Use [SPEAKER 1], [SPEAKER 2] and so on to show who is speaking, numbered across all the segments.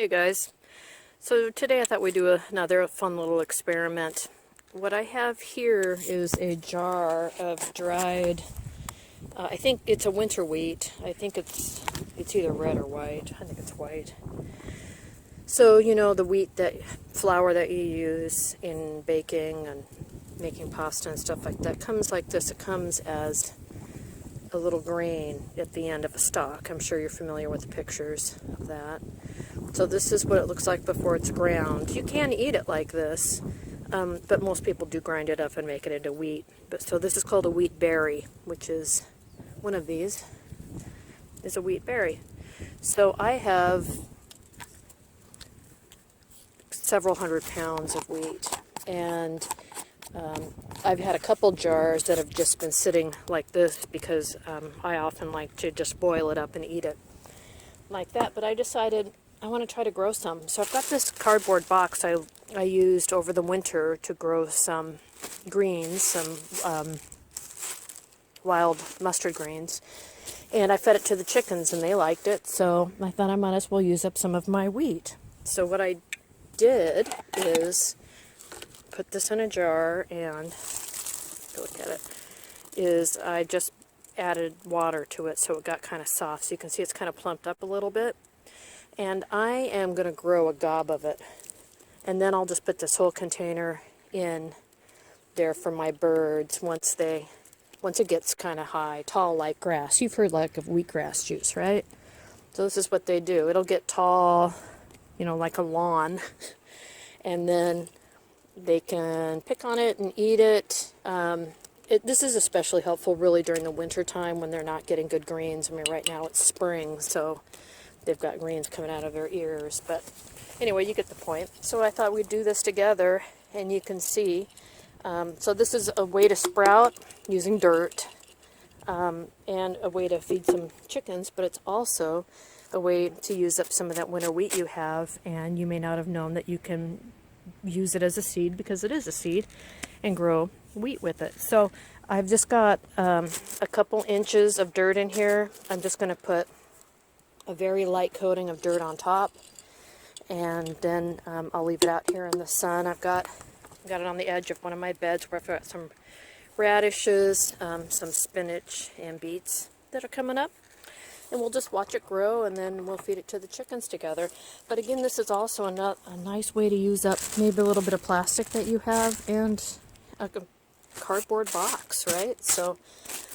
[SPEAKER 1] Hey guys, so today I thought we'd do another fun little experiment. What I have here is a jar of dried, I think it's a winter wheat. I think it's either red or white. I think it's white. So, you know, the wheat flour that you use in baking and making pasta and stuff like that comes like this. It comes as a little grain at the end of a stalk. I'm sure you're familiar with the pictures of that. So this is what it looks like before it's ground. You can eat it like this, but most people do grind it up and make it into wheat. So this is called a wheat berry, which is one of these is a wheat berry. So I have several hundred pounds of wheat, and I've had a couple jars that have just been sitting like this because I often like to just boil it up and eat it like that, but I decided I want to try to grow some. So I've got this cardboard box I used over the winter to grow some greens, some wild mustard greens, and I fed it to the chickens and they liked it, so I thought I might as well use up some of my wheat. So what I did is put this in a jar and look at it, is I just added water to it so it got kind of soft. So you can see it's kind of plumped up a little bit. And I am going to grow a gob of it. And then I'll just put this whole container in there for my birds once it gets kind of high, tall like grass. You've heard like of wheatgrass juice, right? So this is what they do. It'll get tall, you know, like a lawn. And then they can pick on it and eat it. This is especially helpful really during the winter time when they're not getting good greens. I mean, right now it's spring, so they've got greens coming out of their ears. But anyway, you get the point. So I thought we'd do this together, and you can see. So this is a way to sprout using dirt, and a way to feed some chickens, but it's also a way to use up some of that winter wheat you have, and you may not have known that you can use it as a seed, because it is a seed, and grow wheat with it. So I've just got a couple inches of dirt in here. I'm just going to put a very light coating of dirt on top, and then I'll leave it out here in the sun. I've got it on the edge of one of my beds where I've got some radishes, some spinach, and beets that are coming up. And we'll just watch it grow, and then we'll feed it to the chickens together. But again, this is also a nice way to use up maybe a little bit of plastic that you have and a cardboard box, right? So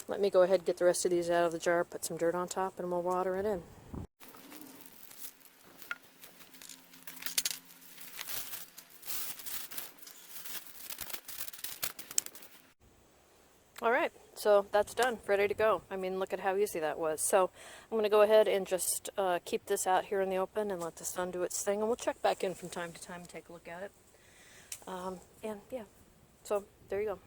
[SPEAKER 1] let me go ahead and get the rest of these out of the jar, put some dirt on top, and we'll water it in. Alright, so that's done, ready to go. I mean, look at how easy that was. So I'm going to go ahead and just keep this out here in the open and let the sun do its thing, and we'll check back in from time to time and take a look at it. And yeah, so there you go.